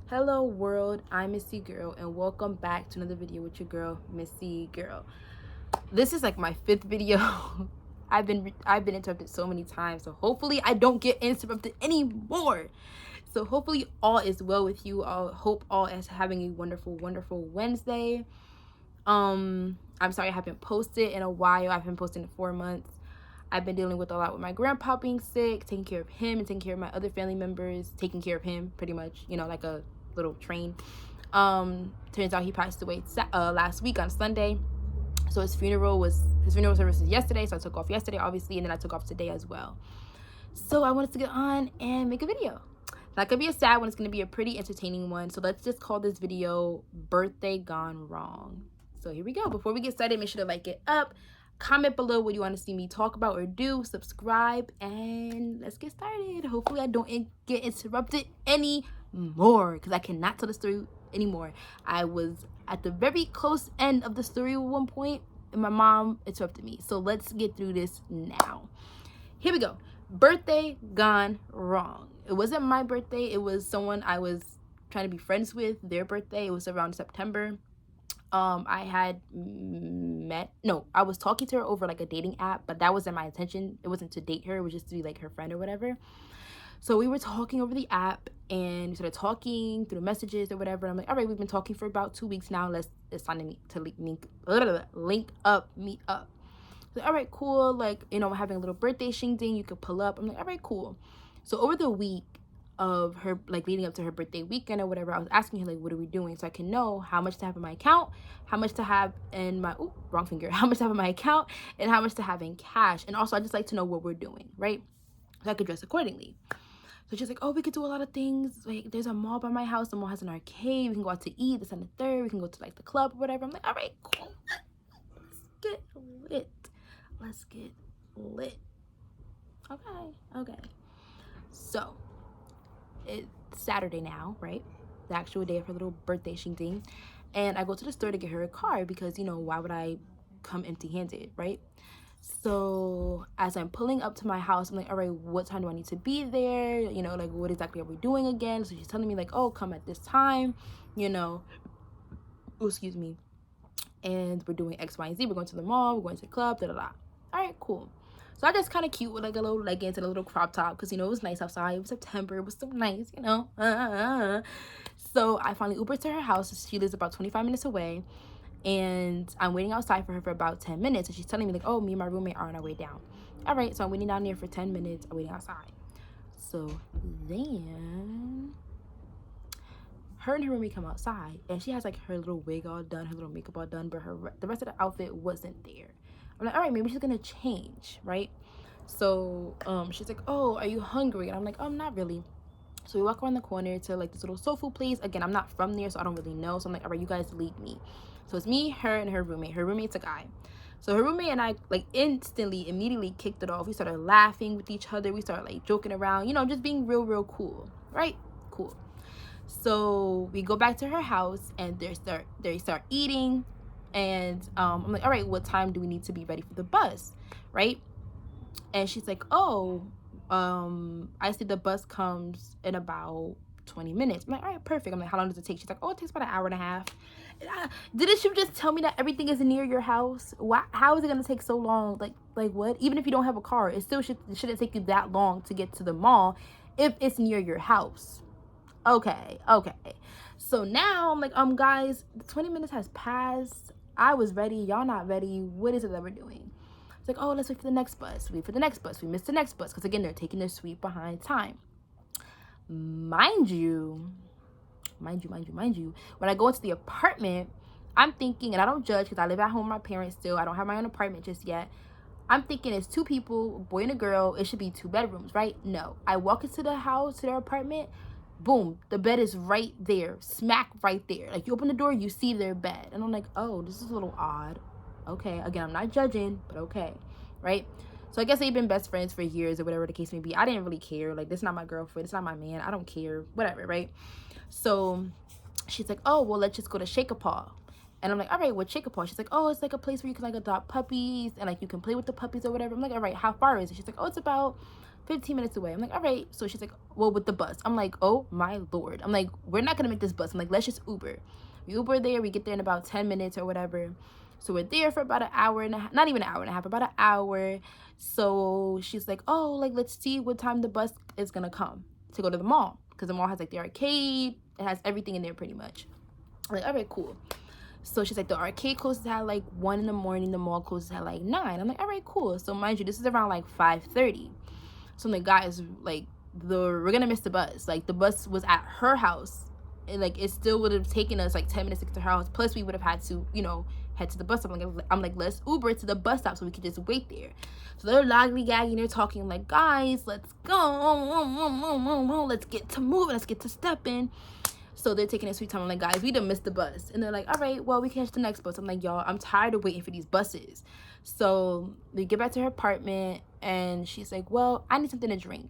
Hello world, I'm Missy Girl and welcome back to another video with your girl Missy Girl. This is like my 5th video. I've been interrupted so many times, so hopefully I don't get interrupted anymore. So hopefully all is well with you. I hope all is having a wonderful Wednesday. I'm sorry I haven't posted in a while. I've been posting in 4 months. I've been dealing with a lot with my grandpa being sick, taking care of him and taking care of my other family members, taking care of him pretty much, like a little train. Turns out he passed away last week on Sunday. So his funeral service was yesterday, so I took off yesterday obviously, and then I took off today as well. So I wanted to get on and make a video. It's not gonna be a sad one, it's gonna be a pretty entertaining one. So let's just call this video Birthday Gone Wrong. So here we go. Before we get started, make sure to like it up, comment below what you want to see me talk about or do, subscribe, and let's get started. Hopefully I don't get interrupted anymore, because I cannot tell the story anymore. I was at the very close end of the story at one point and my mom interrupted me. So let's get through this now. Here we go. Birthday gone wrong. It wasn't my birthday. It was someone I was trying to be friends with, their birthday. It was around September. I was talking to her over like a dating app, but that wasn't my intention. It wasn't to date her. It was just to be like her friend or whatever. So we were talking over the app and we started talking through messages or whatever. And I'm like, all right, we've been talking for about 2 weeks now. It's time to link up, meet up. Like, all right, cool. Like, we're having a little birthday shingding. You could pull up. I'm like, all right, cool. So over the week of her, like leading up to her birthday weekend or whatever, I was asking her like, what are we doing, so I can know how much to have in my account, how much to have in my how much to have in my account, and how much to have in cash. And also I just like to know what we're doing, right, so I could dress accordingly. So she's like, oh, we could do a lot of things. Like, there's a mall by my house. The mall has an arcade. We can go out to eat, this and the third. We can go to like the club or whatever. I'm like, all right, cool. Let's get lit. Let's get lit. Okay. So it's Saturday now, right? The actual day of her little birthday shingding. And I go to the store to get her a car because, why would I come empty-handed, right? So as I'm pulling up to my house, I'm like, all right, what time do I need to be there? Like, what exactly are we doing again? So she's telling me like, oh, come at this time, excuse me, and we're doing X, Y, and Z. We're going to the mall, we're going to the club, da da da. All right, cool. So I just kind of cute with like a little leggings and a little crop top because, it was nice outside. It was September. It was so nice, So I finally Ubered to her house. She lives about 25 minutes away. And I'm waiting outside for her for about 10 minutes. And she's telling me like, oh, me and my roommate are on our way down. All right, so I'm waiting down there for 10 minutes. I'm waiting outside. So then her and her roommate come outside. And she has like her little wig all done, her little makeup all done. But the rest of the outfit wasn't there. I'm like, all right, maybe she's gonna change, right? So she's like, oh, are you hungry? And I'm like, oh, not really. So we walk around the corner to like this little soul food place. Again, I'm not from there, so I don't really know. So I'm like, all right, you guys lead me. So it's me, her, and her roommate. Her roommate's a guy. So her roommate and I like immediately kicked it off. We started laughing with each other. We started like joking around, just being real cool, right? Cool. So we go back to her house and they start eating. And I'm like, all right, what time do we need to be ready for the bus, right? And she's like, oh, I see the bus comes in about 20 minutes. I'm like, all right, perfect. I'm like, how long does it take? She's like, oh, it takes about an hour and a half. Didn't you just tell me that everything is near your house? How is it gonna take so long? Like what? Even if you don't have a car, it still shouldn't take you that long to get to the mall if it's near your house. Okay. So now I'm like, guys, 20 minutes has passed. I was ready. Y'all not ready. What is it that we're doing? It's like, oh, let's wait for the next bus. Wait for the next bus. We missed the next bus because again, they're taking their sweet behind time. Mind you, when I go into the apartment, I'm thinking, and I don't judge because I live at home with my parents still. I don't have my own apartment just yet. I'm thinking it's 2 people, a boy and a girl. It should be 2 bedrooms, right? No. I walk into the house, to their apartment. Boom, the bed is right there, smack right there. Like, you open the door, you see their bed. And I'm like, oh, this is a little odd. Okay, again, I'm not judging, but okay, right? So I guess they've been best friends for years or whatever the case may be. I didn't really care. Like, this is not my girlfriend. It's not my man. I don't care. Whatever, right? So she's like, oh, well, let's just go to Shake-a-Paw. And I'm like, all right, what's Shake-a-Paw? She's like, oh, it's like a place where you can like adopt puppies and like you can play with the puppies or whatever. I'm like, all right, how far is it? She's like, oh, it's about 15 minutes away. I'm like, all right. So she's like, well, with the bus. I'm like, oh my Lord. I'm like, we're not gonna make this bus. I'm like, let's just Uber. We Uber there, we get there in about 10 minutes or whatever. So we're there for about an hour and a half, not even an hour and a half, about an hour. So she's like, oh, like, let's see what time the bus is gonna come to go to the mall. Because the mall has like the arcade, it has everything in there pretty much. I'm like, all right, cool. So she's like, the arcade closes at like 1 in the morning, the mall closes at like 9. I'm like, all right, cool. So mind you, this is around like 5:30. So I'm like, guys, like, we're gonna miss the bus. Like, the bus was at her house, and like it still would have taken us like 10 minutes to get to her house. Plus we would have had to, you know, head to the bus stop. I'm like, let's Uber to the bus stop so we could just wait there. So they're lollygagging, they're talking. I'm like, guys, let's go, let's get to moving, let's get to stepping. So they're taking their sweet time. I'm like, guys, we done missed the bus. And they're like, all right, well, we can catch the next bus. I'm like, y'all, I'm tired of waiting for these buses. So we get back to her apartment, and she's like, well, I need something to drink.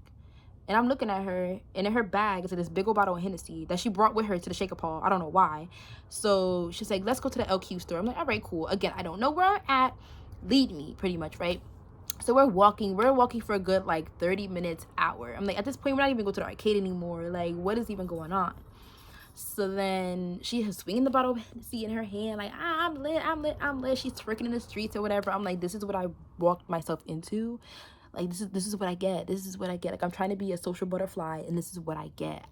And I'm looking at her, and in her bag is like this big old bottle of Hennessy that she brought with her to the Shaker Paul. I don't know why. So she's like, let's go to the LQ store. I'm like, all right, cool. Again, I don't know where I'm at. Lead me, pretty much, right? So we're walking for a good like 30 minutes, hour. I'm like, at this point, we're not even going to the arcade anymore. Like, what is even going on? So then she is swinging the bottle of Hennessy in her hand, like, I'm lit. She's twerking in the streets or whatever. I'm like, this is what I walked myself into. Like, this is what I get. Like, I'm trying to be a social butterfly, and this is what I get.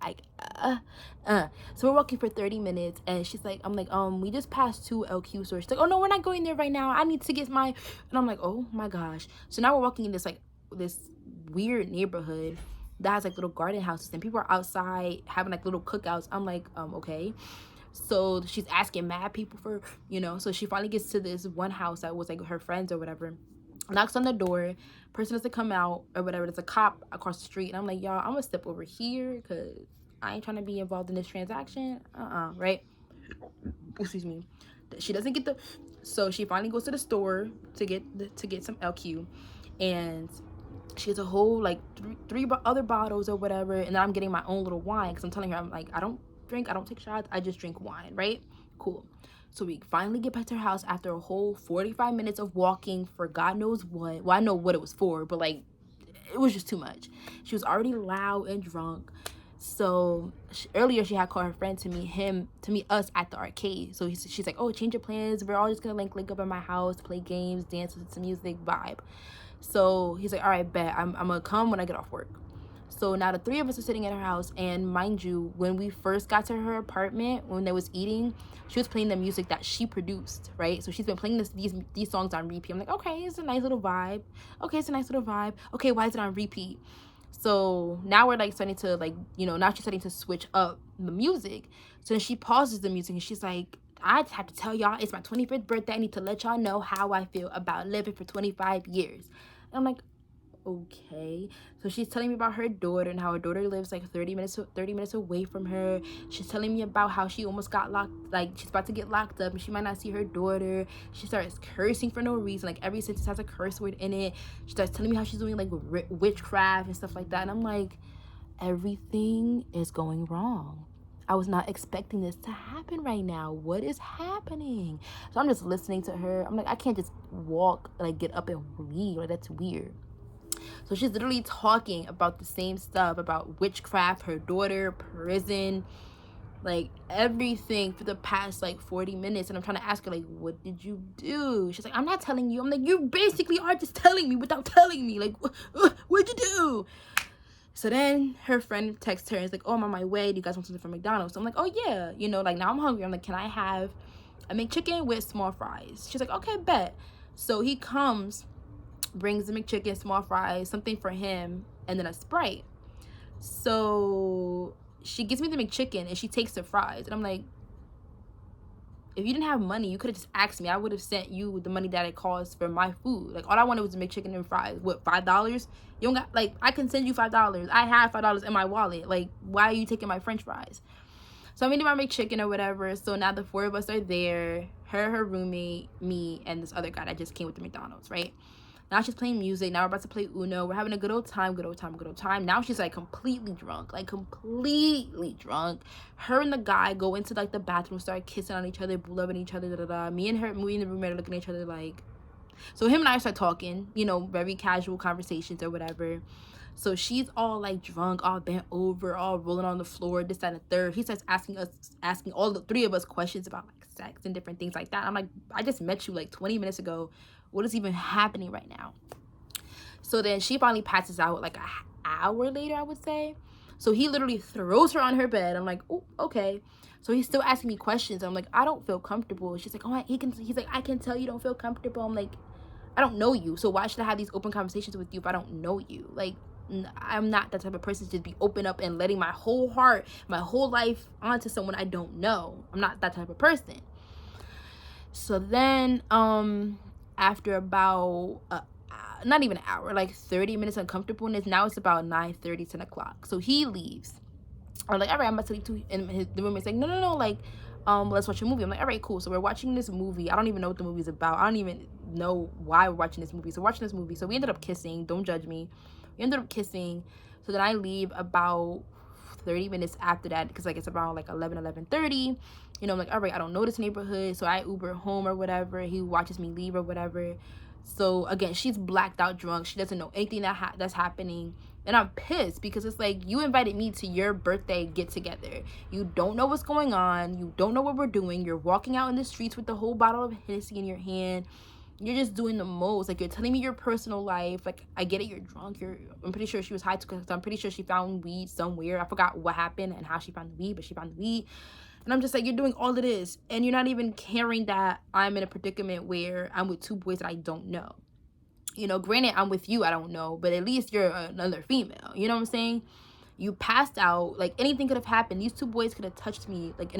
So we're walking for 30 minutes, and she's like, I'm like, we just passed 2 LQ stores. She's like, oh no, we're not going there right now. I need to get my, and I'm like, oh my gosh. So now we're walking in this weird neighborhood that has like little garden houses, and people are outside having like little cookouts. I'm like, okay. So she's asking mad people for, you know. So she finally gets to this one house that was like her friends or whatever, knocks on the door, person doesn't come out or whatever. There's a cop across the street, and I'm like, y'all, I'm gonna step over here because I ain't trying to be involved in this transaction. Right? Excuse me. She doesn't get the, so she finally goes to the store to get some LQ, and she has a whole like three other bottles or whatever, and then I'm getting my own little wine because I'm telling her, I'm like, I don't drink, I don't take shots, I just drink wine, right? Cool. So we finally get back to her house after a whole 45 minutes of walking for God knows what. Well, I know what it was for, but like, it was just too much. She was already loud and drunk. So earlier she had called her friend to meet us at the arcade. So she's like, oh, change your plans, we're all just gonna link up at my house, play games, dance with some music, vibe. So he's like, all right, bet, I'm gonna come when I get off work. So now the 3 of us are sitting at her house, and mind you, when we first got to her apartment, when they was eating, she was playing the music that she produced, right? So she's been playing these songs on repeat. I'm like, okay, it's a nice little vibe. Okay, why is it on repeat? So now we're like starting to like, you know, now she's starting to switch up the music. So then she pauses the music, and she's like, I just have to tell y'all, it's my 25th birthday. I need to let y'all know how I feel about living for 25 years. And I'm like, okay. So she's telling me about her daughter and how her daughter lives like 30 minutes away from her. She's telling me about how she almost got locked, like she's about to get locked up and she might not see her daughter. She starts cursing for no reason, like every sentence has a curse word in it. She starts telling me how she's doing like witchcraft and stuff like that, and I'm like, everything is going wrong. I was not expecting this to happen right now. What is happening? So I'm just listening to her. I'm like, I can't just walk, like get up and leave. Like, that's weird. So she's literally talking about the same stuff, about witchcraft, her daughter, prison, like everything for the past like 40 minutes. And I'm trying to ask her, like, what did you do? She's like, I'm not telling you. I'm like, you basically are just telling me without telling me. Like, what'd you do? So then her friend texts her and is like, oh, I'm on my way. Do you guys want something from McDonald's? So I'm like, oh, yeah. You know, like, now I'm hungry. I'm like, can I have a McChicken with small fries? She's like, okay, bet. So he comes, brings the McChicken, small fries, something for him, and then a Sprite. So she gives me the McChicken, and she takes the fries. And I'm like, if you didn't have money, you could have just asked me. I would have sent you the money that it cost for my food. Like, all I wanted was a McChicken and fries. What, $5? You don't got, like, I can send you $5. I have $5 in my wallet. Like, why are you taking my French fries? So I'm eating my McChicken or whatever. So now the 4 of us are there. Her roommate, me, and this other guy that just came with the McDonald's, right? Now she's playing music. Now we're about to play Uno. We're having a good old time. Now she's like completely drunk. Her and the guy go into like the bathroom, start kissing on each other, loving each other. Me and the roommate are looking at each other like. So him and I start talking, you know, very casual conversations or whatever. So she's all like drunk, all bent over, all rolling on the floor, this, that, and the third. He starts asking all the three of us questions about like sex and different things like that. I'm like, I just met you like 20 minutes ago. What is even happening right now? So then she finally passes out like an hour later, I would say. So he literally throws her on her bed. I'm like, oh, okay. So he's still asking me questions. I'm like, I don't feel comfortable. She's like, oh, he's like, I can tell you don't feel comfortable. I'm like, I don't know you. So why should I have these open conversations with you if I don't know you? Like, I'm not that type of person to just be open up and letting my whole heart, my whole life onto someone I don't know. I'm not that type of person. So then, after about not even an hour, like 30 minutes uncomfortableness, now it's about 9:30, 10 o'clock. So he leaves. I'm like, all right, I'm about to leave too. And the roommate's like, no, like, let's watch a movie. I'm like, all right, cool. So we're watching this movie. I don't even know what the movie's about. I don't even know why we're watching this movie. So we're watching this movie. So we ended up kissing. Don't judge me. We ended up kissing. So then I leave about 30 minutes after that, because like it's around like 11:30. You know, I'm like, all right, I don't know this neighborhood. So I Uber home or whatever. He watches me leave or whatever. So again, she's blacked out drunk. She doesn't know anything that's happening. And I'm pissed because it's like, you invited me to your birthday get together. You don't know what's going on. You don't know what we're doing. You're walking out in the streets with the whole bottle of Hennessy in your hand. You're just doing the most. Like, you're telling me your personal life. Like, I get it, you're drunk. I'm pretty sure she was high, because I'm pretty sure she found weed somewhere. I forgot what happened and how she found the weed, but she found the weed. And I'm just like, you're doing all of this, and you're not even caring that I'm in a predicament where I'm with two boys that I don't know. You know, granted, I'm with you, I don't know, but at least you're another female. You know what I'm saying? You passed out. Like, anything could have happened. These two boys could have touched me. Like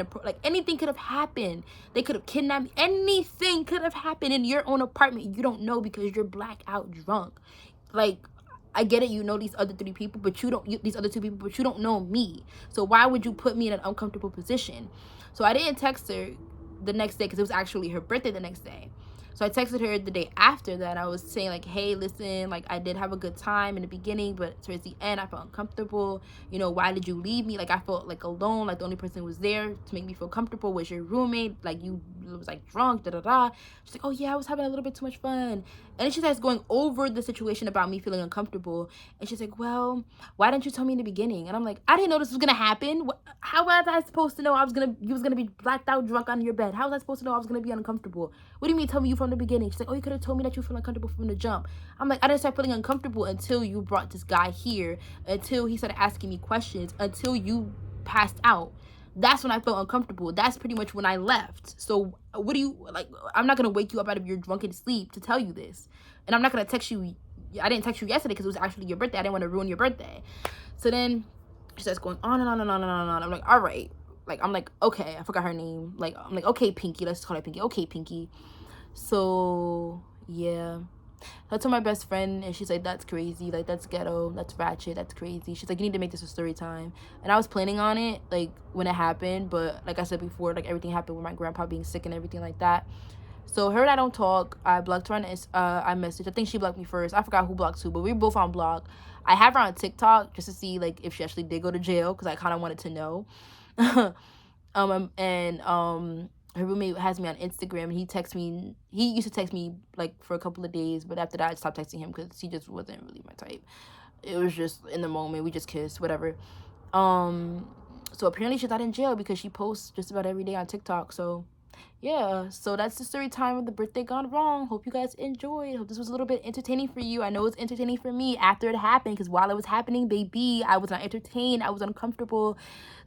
anything could have happened. They could have kidnapped me. Anything could have happened in your own apartment. You don't know because you're black out drunk. Like, I get it, you know these other three people, but these other two people, but you don't know me. So why would you put me in an uncomfortable position? So I didn't text her the next day because it was actually her birthday the next day. So I texted her the day after that. I was saying like, hey, listen, like, I did have a good time in the beginning, but towards the end I felt uncomfortable. You know, why did you leave me? Like, I felt like alone. Like, the only person who was there to make me feel comfortable was your roommate. Like, you was like drunk, da-da-da. She's like, oh yeah, I was having a little bit too much fun. And then she starts going over the situation about me feeling uncomfortable. And she's like, well, why didn't you tell me in the beginning? And I'm like, I didn't know this was gonna happen. How was I supposed to know you was gonna be blacked out drunk on your bed? How was I supposed to know I was gonna be uncomfortable? What do you mean tell me you from the beginning? She's like, oh, you could have told me that you feel uncomfortable from the jump. I'm like, I didn't start feeling uncomfortable until you brought this guy here, until he started asking me questions, until you passed out. That's when I felt uncomfortable. That's pretty much when I left. So what do you, like, I'm not gonna wake you up out of your drunken sleep to tell you this. And I'm not gonna text you. I didn't text you yesterday because it was actually your birthday. I didn't want to ruin your birthday. So then she starts going on and on and on and on and on. I'm like, all right. Like, I'm like, okay, I forgot her name. Like, I'm like, okay, Pinky, let's call her Pinky. Okay, Pinky. So yeah, I told my best friend, and she's like, that's crazy, like, that's ghetto, that's ratchet, that's crazy. She's like, you need to make this a story time. And I was planning on it, like, when it happened, but like I said before, like, everything happened with my grandpa being sick and everything like that. So her and I don't talk. I blocked her on iMessage. I think she blocked me first. I forgot who blocked who, but we were both on block. I have her on TikTok just to see, like, if she actually did go to jail, because I kind of wanted to know. Her roommate has me on Instagram, and he used to text me like for a couple of days, but after that I stopped texting him because he just wasn't really my type. It was just in the moment, we just kissed, whatever. So apparently she's not in jail because she posts just about every day on TikTok. So yeah, so that's the story time of the birthday gone wrong. Hope you guys enjoyed. Hope this was a little bit entertaining for you. I know it's entertaining for me after it happened, because while it was happening, baby, I was not entertained. I was uncomfortable.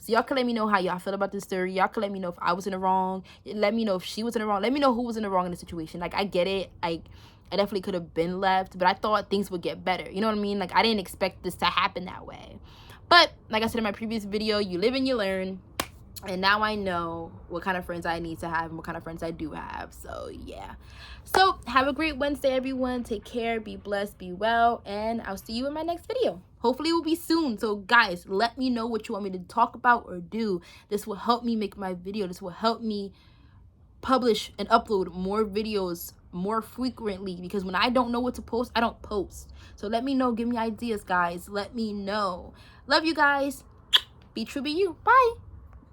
So y'all can let me know how y'all feel about this story. Y'all can let me know if I was in the wrong. Let me know if she was in the wrong. Let me know who was in the wrong in the situation. Like, I get it. I definitely could have been left, but I thought things would get better. You know what I mean? Like, I didn't expect this to happen that way. But like I said in my previous video, you live and you learn. And now I know what kind of friends I need to have and what kind of friends I do have. So yeah. So have a great Wednesday, everyone. Take care, be blessed, be well, and I'll see you in my next video. Hopefully it will be soon. So guys, let me know what you want me to talk about or do. This will help me make my video. This will help me publish and upload more videos more frequently, because when I don't know what to post, I don't post. So let me know. Give me ideas, guys. Let me know. Love you guys. Be true, be you. Bye.